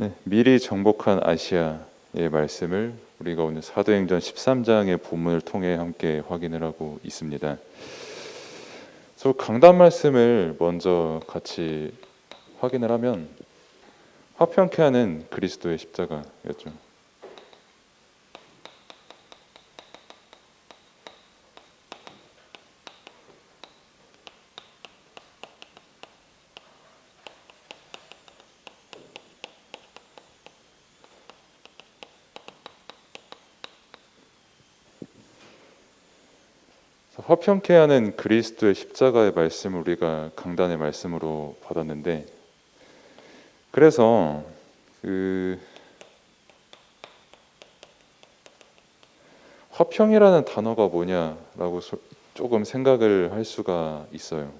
네, 미리 정복한 아시아의 말씀을 우리가 오늘 사도행전 13장의 본문을 통해 함께 확인을 하고 있습니다. 그래서 강단 말씀을 먼저 같이 확인을 하면 화평케 하는 그리스도의 십자가였죠. 화평케 하는 그리스도의 십자가의 말씀을 우리가 강단의 말씀으로 받았는데, 그래서 화평이라는 단어가 뭐냐라고 조금 생각을 할 수가 있어요.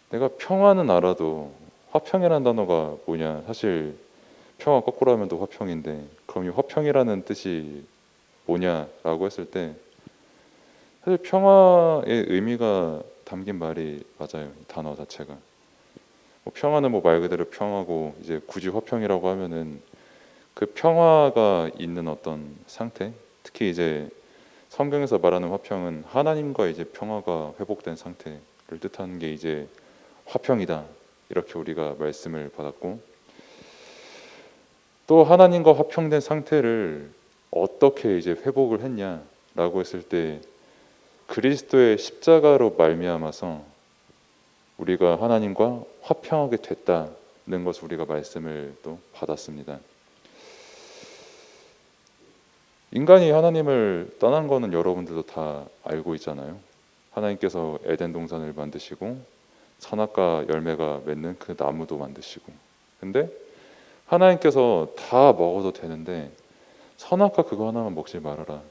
내가 평화는 알아도 화평이라는 단어가 뭐냐, 사실 평화 거꾸로 하면 또 화평인데, 그럼 이 화평이라는 뜻이 뭐냐라고 했을 때 사실 평화의 의미가 담긴 말이 맞아요. 이 단어 자체가. 평화는 말 그대로 평화고, 이제 굳이 화평이라고 하면은 그 평화가 있는 어떤 상태, 특히 이제 성경에서 말하는 화평은 하나님과 이제 평화가 회복된 상태를 뜻하는 게 이제 화평이다, 이렇게 우리가 말씀을 받았고, 또 하나님과 화평된 상태를 어떻게 이제 회복을 했냐라고 했을 때 그리스도의 십자가로 말미암아서 우리가 하나님과 화평하게 됐다는 것을 우리가 말씀을 또 받았습니다. 인간이 하나님을 떠난 거는 여러분들도 다 알고 있잖아요. 하나님께서 에덴 동산을 만드시고 선악과 열매가 맺는 그 나무도 만드시고, 근데 하나님께서 다 먹어도 되는데 선악과 그거 하나만 먹지 말아라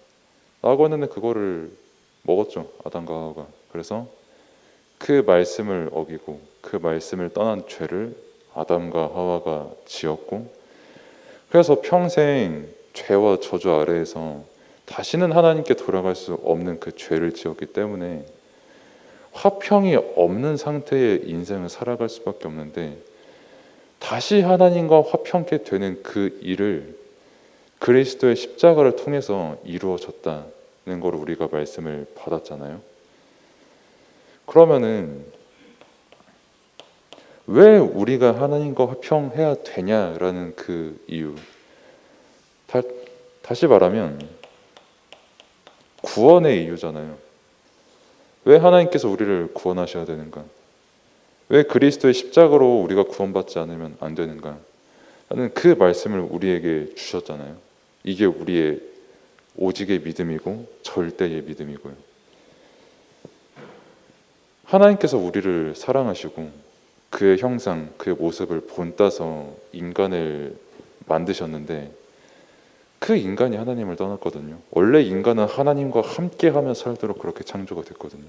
라고 했는데 그거를 먹었죠, 아담과 하와가. 그래서 그 말씀을 어기고 그 말씀을 떠난 죄를 아담과 하와가 지었고, 그래서 평생 죄와 저주 아래에서 다시는 하나님께 돌아갈 수 없는 그 죄를 지었기 때문에 화평이 없는 상태의 인생을 살아갈 수밖에 없는데, 다시 하나님과 화평케 되는 그 일을 그리스도의 십자가를 통해서 이루어졌다는 걸 우리가 말씀을 받았잖아요. 그러면은 왜 우리가 하나님과 화평해야 되냐라는 그 이유, 다시 말하면 구원의 이유잖아요. 왜 하나님께서 우리를 구원하셔야 되는가? 왜 그리스도의 십자가로 우리가 구원받지 않으면 안 되는가? 라는 그 말씀을 우리에게 주셨잖아요. 이게 우리의 오직의 믿음이고 절대의 믿음이고요. 하나님께서 우리를 사랑하시고 그의 형상, 그의 모습을 본따서 인간을 만드셨는데, 그 인간이 하나님을 떠났거든요. 원래 인간은 하나님과 함께하며 살도록 그렇게 창조가 됐거든요.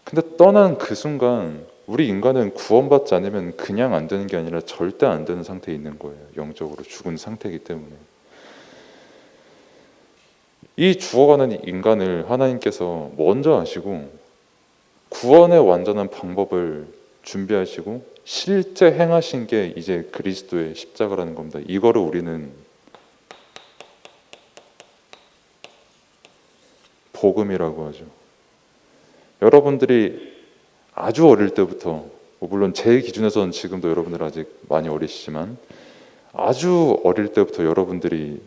근데 떠난 그 순간 우리 인간은 구원받지 않으면 그냥 안 되는 게 아니라 절대 안 되는 상태에 있는 거예요. 영적으로 죽은 상태이기 때문에. 이 죽어가는 인간을 하나님께서 먼저 아시고 구원의 완전한 방법을 준비하시고 실제 행하신 게 이제 그리스도의 십자가라는 겁니다. 이거를 우리는 복음이라고 하죠. 여러분들이 아주 어릴 때부터, 물론 제 기준에서는 지금도 여러분들 아직 많이 어리시지만 아주 어릴 때부터 여러분들이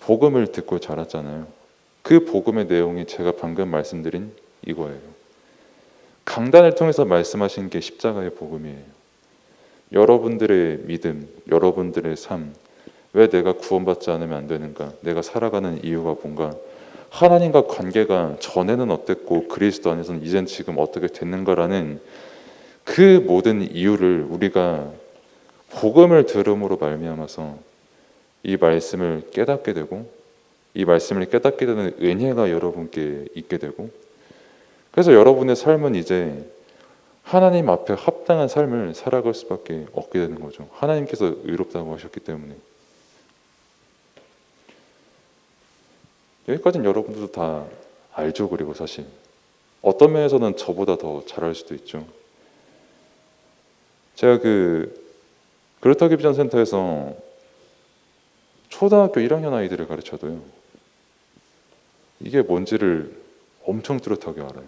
복음을 듣고 자랐잖아요. 그 복음의 내용이 제가 방금 말씀드린 이거예요. 강단을 통해서 말씀하신 게 십자가의 복음이에요. 여러분들의 믿음, 여러분들의 삶, 왜 내가 구원받지 않으면 안 되는가? 내가 살아가는 이유가 뭔가? 하나님과 관계가 전에는 어땠고 그리스도 안에서는 이젠 지금 어떻게 됐는가라는 그 모든 이유를 우리가 복음을 들음으로 말미암아서 이 말씀을 깨닫게 되고, 이 말씀을 깨닫게 되는 은혜가 여러분께 있게 되고, 그래서 여러분의 삶은 이제 하나님 앞에 합당한 삶을 살아갈 수밖에 없게 되는 거죠. 하나님께서 의롭다고 하셨기 때문에. 여기까지는 여러분들도 다 알죠. 그리고 사실 어떤 면에서는 저보다 더 잘할 수도 있죠. 제가 그루터기 비전 센터에서 초등학교 1학년 아이들을 가르쳐도요, 이게 뭔지를 엄청 뚜렷하게 알아요.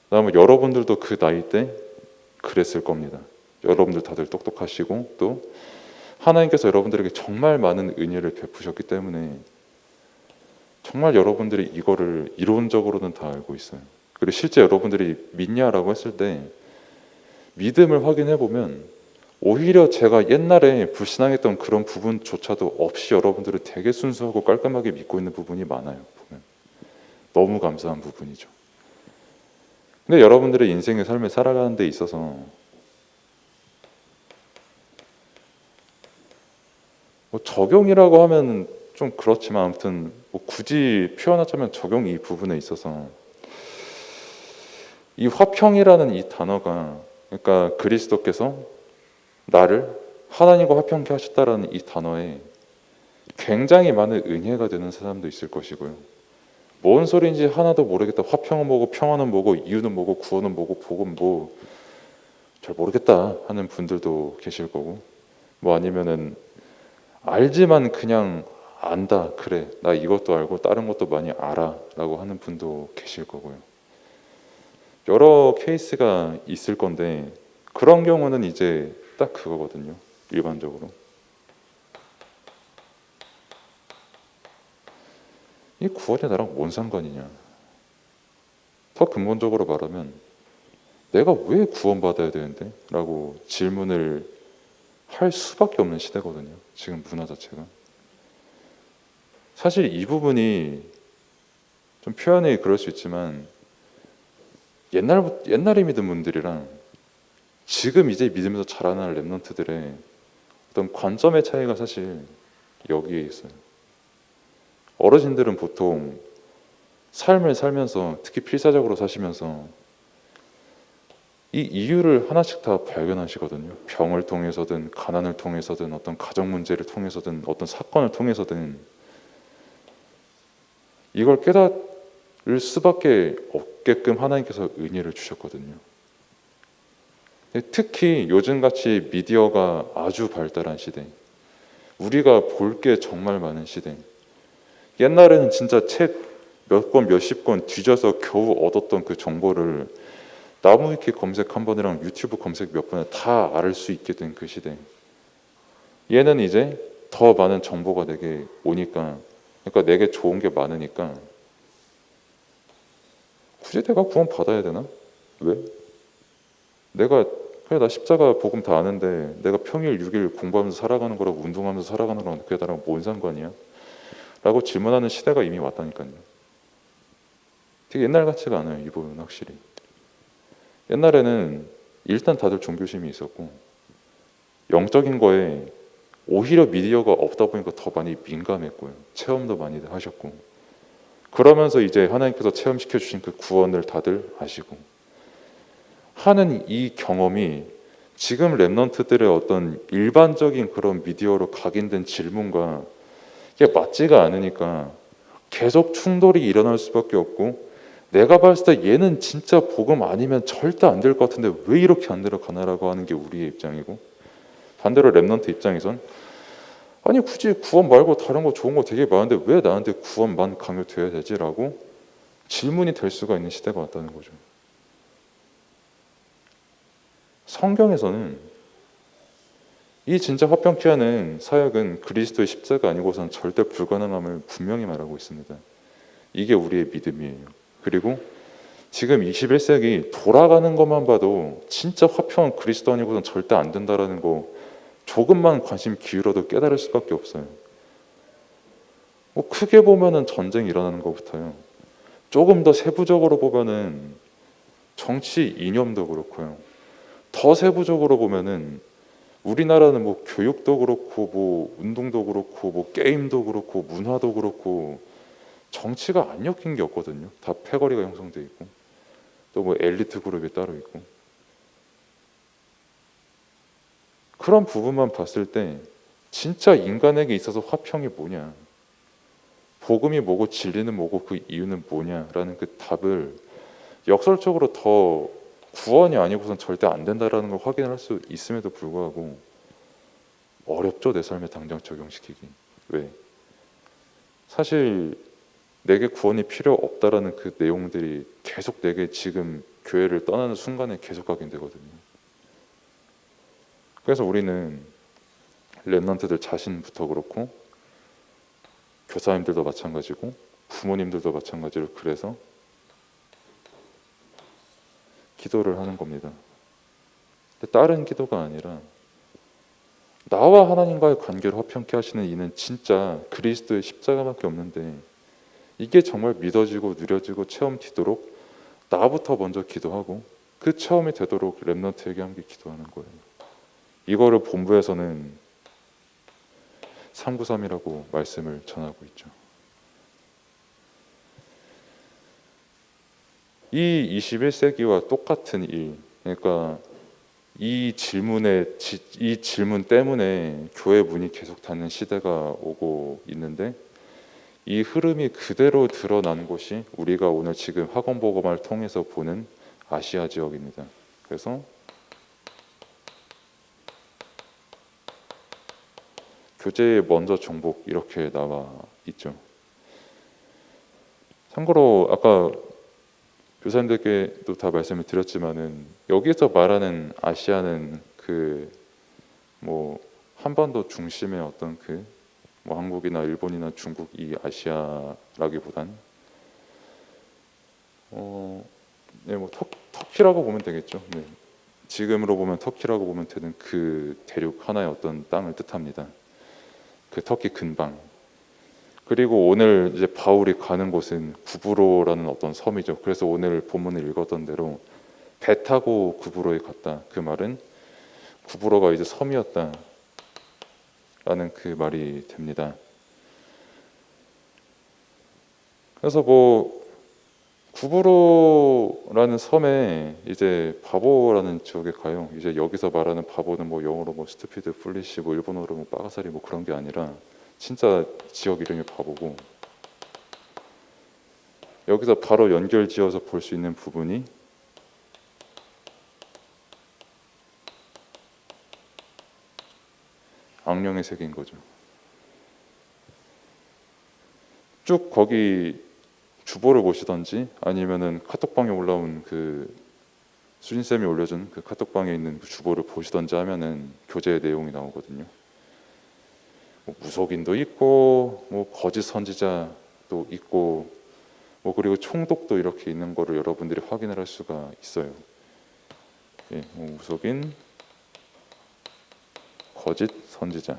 그다음에 여러분들도 그 나이 때 그랬을 겁니다. 여러분들 다들 똑똑하시고 또 하나님께서 여러분들에게 정말 많은 은혜를 베푸셨기 때문에 정말 여러분들이 이거를 이론적으로는 다 알고 있어요. 그리고 실제 여러분들이 믿냐라고 했을 때 믿음을 확인해 보면 오히려 제가 옛날에 불신앙했던 그런 부분조차도 없이 여러분들은 되게 순수하고 깔끔하게 믿고 있는 부분이 많아요. 보면 너무 감사한 부분이죠. 근데 여러분들의 인생의 삶을 살아가는 데 있어서 뭐 적용이라고 하면 좀 그렇지만 아무튼 뭐 굳이 표현하자면 적용 이 부분에 있어서 이 화평이라는 이 단어가, 그러니까 그리스도께서 나를 하나님과 화평케 하셨다라는 이 단어에 굉장히 많은 은혜가 되는 사람도 있을 것이고요. 뭔 소리인지 하나도 모르겠다. 화평은 뭐고 평화는 뭐고 이유는 뭐고 구원은 뭐고 복은 뭐 잘 모르겠다 하는 분들도 계실 거고, 뭐 아니면은 알지만 그냥 안다, 그래 나 이것도 알고 다른 것도 많이 알아 라고 하는 분도 계실 거고요. 여러 케이스가 있을 건데 그런 경우는 이제 딱 그거거든요. 일반적으로 이 구원이 나랑 뭔 상관이냐, 더 근본적으로 말하면 내가 왜 구원받아야 되는데? 라고 질문을 할 수밖에 없는 시대거든요. 지금 문화 자체가. 사실 이 부분이 좀 표현이 그럴 수 있지만 옛날에 믿은 분들이랑 지금 이제 믿으면서 자라나는 랩런트들의 어떤 관점의 차이가 사실 여기에 있어요. 어르신들은 보통 삶을 살면서, 특히 필사적으로 사시면서 이 이유를 하나씩 다 발견하시거든요. 병을 통해서든 가난을 통해서든 어떤 가정 문제를 통해서든 어떤 사건을 통해서든 이걸 깨달을 수밖에 없게끔 하나님께서 은혜를 주셨거든요. 특히 요즘같이 미디어가 아주 발달한 시대, 우리가 볼 게 정말 많은 시대, 옛날에는 진짜 책 몇 권, 몇십 권 뒤져서 겨우 얻었던 그 정보를 나무위키 검색 한 번이랑 유튜브 검색 몇 번에 다 알 수 있게 된 그 시대. 얘는 이제 더 많은 정보가 내게 오니까, 그러니까 내게 좋은 게 많으니까 굳이 내가 구원 받아야 되나? 왜? 내가 그래 나 십자가 복음 다 아는데 내가 평일 6일 공부하면서 살아가는 거라고 운동하면서 살아가는 거랑 그게 나랑 뭔 상관이야? 라고 질문하는 시대가 이미 왔다니까요. 되게 옛날 같지가 않아요. 이 부분은 확실히. 옛날에는 일단 다들 종교심이 있었고 영적인 거에 오히려 미디어가 없다 보니까 더 많이 민감했고요. 체험도 많이 하셨고, 그러면서 이제 하나님께서 체험시켜 주신 그 구원을 다들 아시고 하는 이 경험이 지금 랩넌트들의 어떤 일반적인 그런 미디어로 각인된 질문과 이게 맞지가 않으니까 계속 충돌이 일어날 수밖에 없고, 내가 봤을 때 얘는 진짜 복음 아니면 절대 안 될 것 같은데 왜 이렇게 안 들어가나라고 하는 게 우리의 입장이고, 반대로 랩넌트 입장에선 아니 굳이 구원 말고 다른 거 좋은 거 되게 많은데 왜 나한테 구원만 강요돼야 되지라고 질문이 될 수가 있는 시대가 왔다는 거죠. 성경에서는 이 진짜 화평케 하는 사역은 그리스도의 십자가 아니고선 절대 불가능함을 분명히 말하고 있습니다. 이게 우리의 믿음이에요. 그리고 지금 21세기 돌아가는 것만 봐도 진짜 화평은 그리스도 아니고선 절대 안 된다라는 거 조금만 관심 기울여도 깨달을 수밖에 없어요. 뭐 크게 보면은 전쟁이 일어나는 것부터요, 조금 더 세부적으로 보면은 정치 이념도 그렇고요, 더 세부적으로 보면은 우리나라는 뭐 교육도 그렇고 뭐 운동도 그렇고 뭐 게임도 그렇고 문화도 그렇고 정치가 안 엮인 게 없거든요. 다 패거리가 형성돼 있고 또 뭐 엘리트 그룹이 따로 있고, 그런 부분만 봤을 때 진짜 인간에게 있어서 화평이 뭐냐, 복음이 뭐고 진리는 뭐고 그 이유는 뭐냐라는 그 답을 역설적으로 더 구원이 아니고선 절대 안 된다라는 걸 확인할 수 있음에도 불구하고 어렵죠. 내 삶에 당장 적용시키기. 왜? 사실 내게 구원이 필요 없다라는 그 내용들이 계속 내게 지금 교회를 떠나는 순간에 계속 가게 되거든요. 그래서 우리는 랩런트들 자신부터 그렇고 교사님들도 마찬가지고 부모님들도 마찬가지로 그래서 기도를 하는 겁니다. 근데 다른 기도가 아니라 나와 하나님과의 관계를 화평케 하시는 이는 진짜 그리스도의 십자가밖에 없는데 이게 정말 믿어지고 누려지고 체험되도록 나부터 먼저 기도하고 그 체험이 되도록 랩런트에게 함께 기도하는 거예요. 이거를 본부에서는 393이라고 말씀을 전하고 있죠. 이 21세기와 똑같은 일, 그러니까 이 질문 때문에 교회 문이 계속 닫는 시대가 오고 있는데 이 흐름이 그대로 드러난 곳이 우리가 오늘 지금 학원 복음화를 통해서 보는 아시아 지역입니다. 그래서 교재에 먼저 정복 이렇게 나와 있죠. 참고로 아까 교사님들께도 다 말씀을 드렸지만은 여기서 말하는 아시아는 그 뭐 한반도 중심의 어떤 그 뭐 한국이나 일본이나 중국 이 아시아라기보단 네, 뭐 터키라고 보면 되겠죠. 네. 지금으로 보면 터키라고 보면 되는 그 대륙 하나의 어떤 땅을 뜻합니다. 그 터키 근방. 그리고 오늘 이제 바울이 가는 곳은 구브로라는 어떤 섬이죠. 그래서 오늘 본문을 읽었던 대로 배 타고 구브로에 갔다. 그 말은 구브로가 이제 섬이었다. 라는 그 말이 됩니다. 그래서 뭐 구브로라는 섬에 이제 바보라는 지역에 가요. 이제 여기서 말하는 바보는 뭐 영어로 뭐 스투피드, 풀리시, 뭐 일본어로 뭐 빠가사리 뭐 그런 게 아니라 진짜 지역 이름이 바보고 여기서 바로 연결지어서 볼 수 있는 부분이 악령의 세계인 거죠. 쭉 거기 주보를 보시던지 아니면은 카톡방에 올라온 그 수진쌤이 올려준 그 카톡방에 있는 그 주보를 보시던지 하면은 교재의 내용이 나오거든요. 뭐 무속인도 있고 뭐 거짓 선지자도 있고 뭐 그리고 총독도 이렇게 있는 거를 여러분들이 확인을 할 수가 있어요. 예, 뭐 무속인, 거짓 선지자.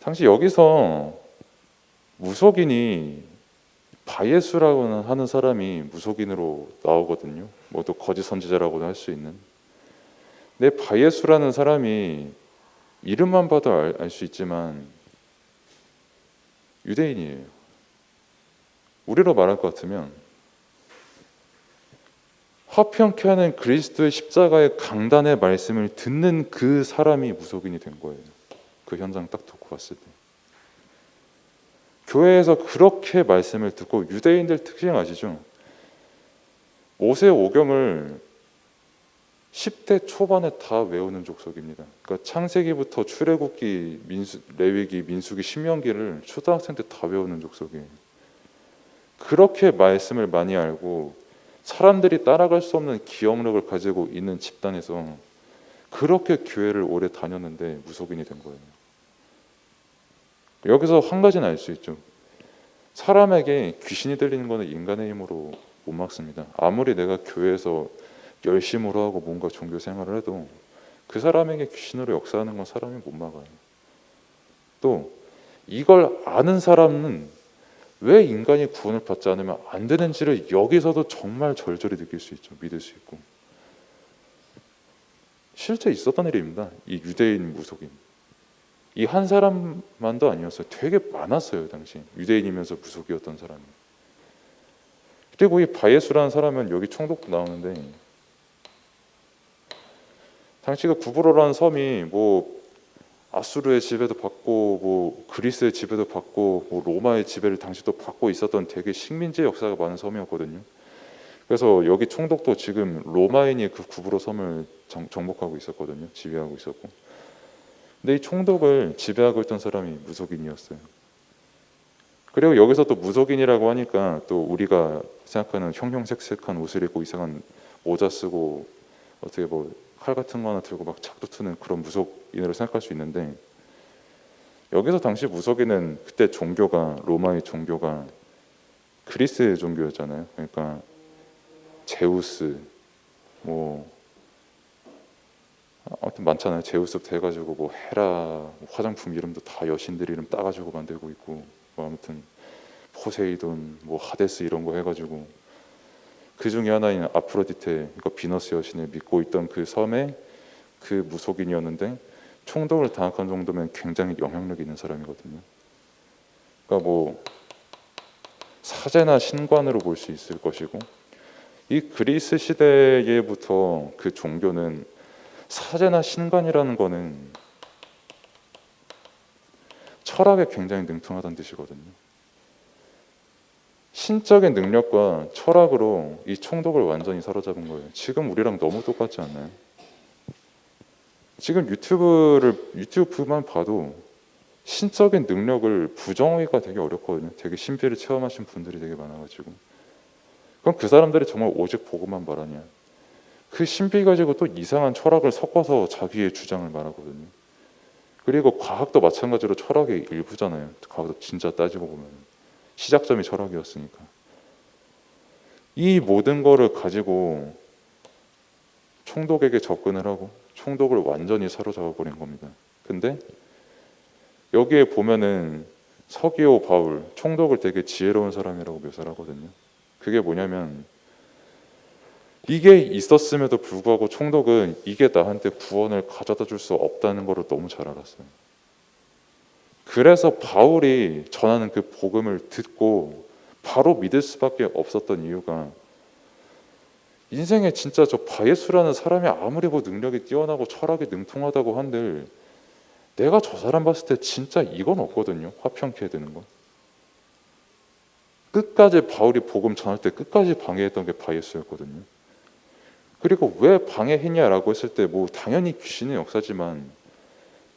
당시 여기서 무속인이 바예수라고 하는 사람이 무속인으로 나오거든요. 뭐 또 거짓 선지자라고도 할 수 있는. 근데 바예수라는 사람이 이름만 봐도 알 수 있지만 유대인이에요. 우리로 말할 것 같으면 화평케 하는 그리스도의 십자가의 강단의 말씀을 듣는 그 사람이 무속인이 된 거예요. 그 현장 딱 듣고 봤을 때 교회에서 그렇게 말씀을 듣고 유대인들 특징 아시죠? 모세 오경을 10대 초반에 다 외우는 족속입니다. 그러니까 창세기부터 출애굽기, 레위기, 민수기, 신명기를 초등학생 때 다 외우는 족속이에요. 그렇게 말씀을 많이 알고 사람들이 따라갈 수 없는 기억력을 가지고 있는 집단에서 그렇게 교회를 오래 다녔는데 무속인이 된 거예요. 여기서 한 가지는 알 수 있죠. 사람에게 귀신이 들리는 것은 인간의 힘으로 못 막습니다. 아무리 내가 교회에서 열심으로 하고 뭔가 종교 생활을 해도 그 사람에게 귀신으로 역사하는 건 사람이 못 막아요. 또 이걸 아는 사람은 왜 인간이 구원을 받지 않으면 안 되는지를 여기서도 정말 절절히 느낄 수 있죠. 믿을 수 있고. 실제 있었던 일입니다. 이 유대인 무속인. 이 한 사람만도 아니었어요. 되게 많았어요. 당시 유대인이면서 무속이었던 사람이. 그리고 이 바예수라는 사람은 여기 총독도 나오는데 당시가 구브로라는 섬이 뭐 아수르의 지배도 받고 뭐 그리스의 지배도 받고 뭐 로마의 지배를 당시 또 받고 있었던 되게 식민지의 역사가 많은 섬이었거든요. 그래서 여기 총독도 지금 로마인이 그 구브로 섬을 정복하고 있었거든요. 지배하고 있었고. 근데 이 총독을 지배하고 있던 사람이 무속인이었어요. 그리고 여기서 또 무속인이라고 하니까 또 우리가 생각하는 형형색색한 옷을 입고 이상한 모자 쓰고 어떻게 뭐 칼 같은 거 하나 들고 막 작두 트는 그런 무속인으로 생각할 수 있는데, 여기서 당시 무속인은 그때 종교가 로마의 종교가 그리스 종교였잖아요. 그러니까 제우스 뭐 아무튼 많잖아요. 제우스부터 해가지고 뭐 헤라 화장품 이름도 다 여신들 이름 따가지고 만들고 있고, 뭐 아무튼 포세이돈 뭐 하데스 이런 거 해가지고, 그 중에 하나인 아프로디테, 그러니까 비너스 여신을 믿고 있던 그 섬에 그 무속인이었는데 총독을 장악한 정도면 굉장히 영향력 있는 사람이거든요. 그러니까 뭐 사제나 신관으로 볼 수 있을 것이고, 이 그리스 시대에부터 그 종교는 사제나 신관이라는 거는 철학에 굉장히 능통하다는 뜻이거든요. 신적인 능력과 철학으로 이 총독을 완전히 사로잡은 거예요. 지금 우리랑 너무 똑같지 않나요? 지금 유튜브만 봐도 신적인 능력을 부정하기가 되게 어렵거든요. 되게 신비를 체험하신 분들이 되게 많아가지고, 그럼 그 사람들이 정말 오직 복음만 말하냐? 그 신비 가지고 또 이상한 철학을 섞어서 자기의 주장을 말하거든요. 그리고 과학도 마찬가지로 철학의 일부잖아요. 과학도 진짜 따지고 보면 시작점이 철학이었으니까. 이 모든 거를 가지고 총독에게 접근을 하고 총독을 완전히 사로잡아 버린 겁니다. 근데 여기에 보면은 서기오 바울, 총독을 되게 지혜로운 사람이라고 묘사를 하거든요. 그게 뭐냐면, 이게 있었음에도 불구하고 총독은 이게 나한테 구원을 가져다 줄 수 없다는 것을 너무 잘 알았어요. 그래서 바울이 전하는 그 복음을 듣고 바로 믿을 수밖에 없었던 이유가, 인생에 진짜 저 바예수라는 사람이 아무리 뭐 능력이 뛰어나고 철학이 능통하다고 한들 내가 저 사람 봤을 때 진짜 이건 없거든요. 화평케 되는 거. 끝까지 바울이 복음 전할 때 끝까지 방해했던 게 바예수였거든요. 그리고 왜 방해했냐라고 했을 때 뭐 당연히 귀신의 역사지만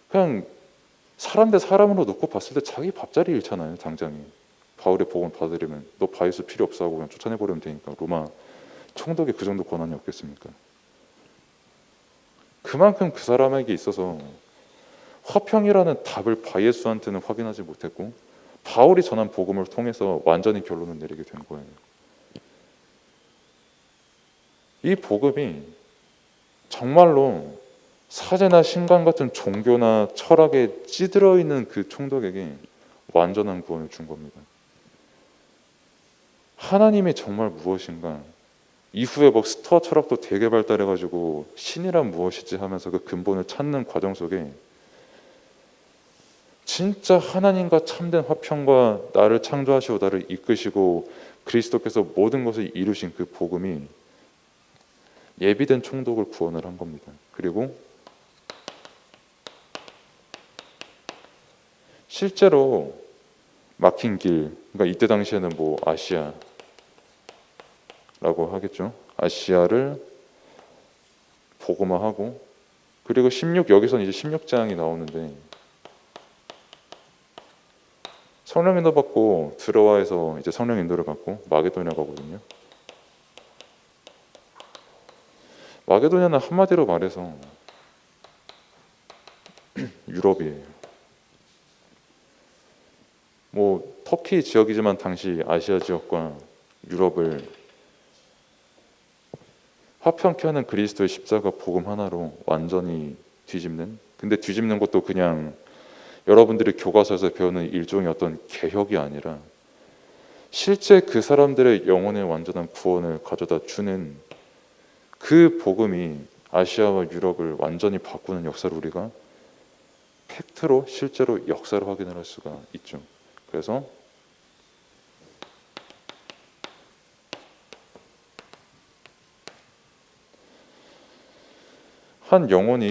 그냥 사람 대 사람으로 놓고 봤을 때 자기 밥자리 잃잖아요. 당장에 바울의 복음 받으려면 너 바예수 필요 없어 하고 그냥 쫓아내버리면 되니까. 로마 총독이 그 정도 권한이 없겠습니까? 그만큼 그 사람에게 있어서 화평이라는 답을 바예수한테는 확인하지 못했고, 바울이 전한 복음을 통해서 완전히 결론을 내리게 된 거예요. 이 복음이 정말로 사제나 신관 같은 종교나 철학에 찌들어 있는 그 총독에게 완전한 구원을 준 겁니다. 하나님이 정말 무엇인가, 이후에 뭐 스토아 철학도 되게 발달해가지고 신이란 무엇이지 하면서 그 근본을 찾는 과정 속에 진짜 하나님과 참된 화평과 나를 창조하시고 나를 이끄시고 그리스도께서 모든 것을 이루신 그 복음이 예비된 총독을 구원을 한 겁니다. 그리고 실제로 막힌 길, 그러니까 이때 당시에는 뭐 아시아라고 하겠죠. 아시아를 복음화하고, 그리고 여기서는 이제 16장이 나오는데, 성령 인도 받고 드로아에서 이제 성령 인도를 받고 마게도냐 가거든요. 마게도냐는 한마디로 말해서 유럽이에요. 뭐 터키 지역이지만 당시 아시아 지역과 유럽을 화평케 하는 그리스도의 십자가 복음 하나로 완전히 뒤집는, 근데 뒤집는 것도 그냥 여러분들이 교과서에서 배우는 일종의 어떤 개혁이 아니라 실제 그 사람들의 영혼의 완전한 구원을 가져다 주는 그 복음이 아시아와 유럽을 완전히 바꾸는 역사를 우리가 팩트로 실제로 역사를 확인을 할 수가 있죠. 그래서 한 영혼이,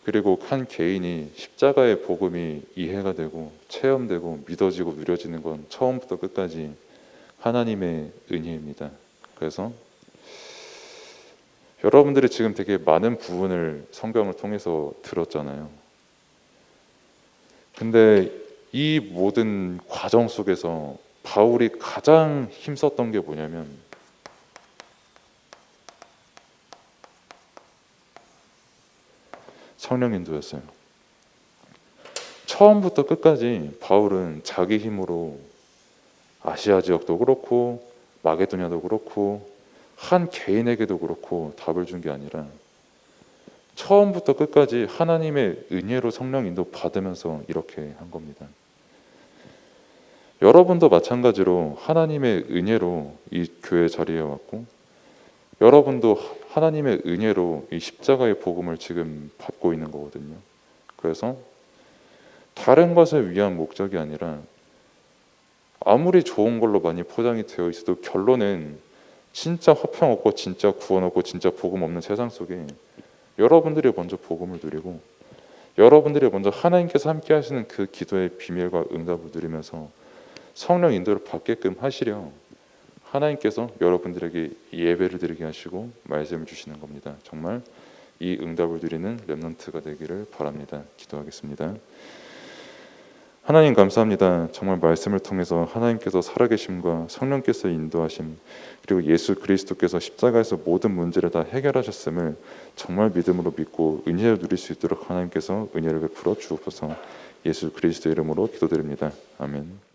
그리고 한 개인이 십자가의 복음이 이해가 되고 체험되고 믿어지고 누려지는 건 처음부터 끝까지 하나님의 은혜입니다. 그래서 여러분들이 지금 되게 많은 부분을 성경을 통해서 들었잖아요. 근데 이 모든 과정 속에서 바울이 가장 힘썼던 게 뭐냐면 성령 인도였어요. 처음부터 끝까지 바울은 자기 힘으로 아시아 지역도 그렇고 마게도냐도 그렇고 한 개인에게도 그렇고 답을 준 게 아니라 처음부터 끝까지 하나님의 은혜로 성령 인도 받으면서 이렇게 한 겁니다. 여러분도 마찬가지로 하나님의 은혜로 이 교회 자리에 왔고 여러분도 하나님의 은혜로 이 십자가의 복음을 지금 받고 있는 거거든요. 그래서 다른 것을 위한 목적이 아니라 아무리 좋은 걸로 많이 포장이 되어 있어도 결론은 진짜 화평 없고 진짜 구원 없고 진짜 복음 없는 세상 속에 여러분들이 먼저 복음을 누리고 여러분들이 먼저 하나님께서 함께 하시는 그 기도의 비밀과 응답을 누리면서 성령 인도를 받게끔 하시려 하나님께서 여러분들에게 예배를 드리게 하시고 말씀을 주시는 겁니다. 정말 이 응답을 누리는 렘넌트가 되기를 바랍니다. 기도하겠습니다. 하나님 감사합니다. 정말 말씀을 통해서 하나님께서 살아계심과 성령께서 인도하심 그리고 예수 그리스도께서 십자가에서 모든 문제를 다 해결하셨음을 정말 믿음으로 믿고 은혜를 누릴 수 있도록 하나님께서 은혜를 베풀어 주옵소서. 예수 그리스도 이름으로 기도드립니다. 아멘.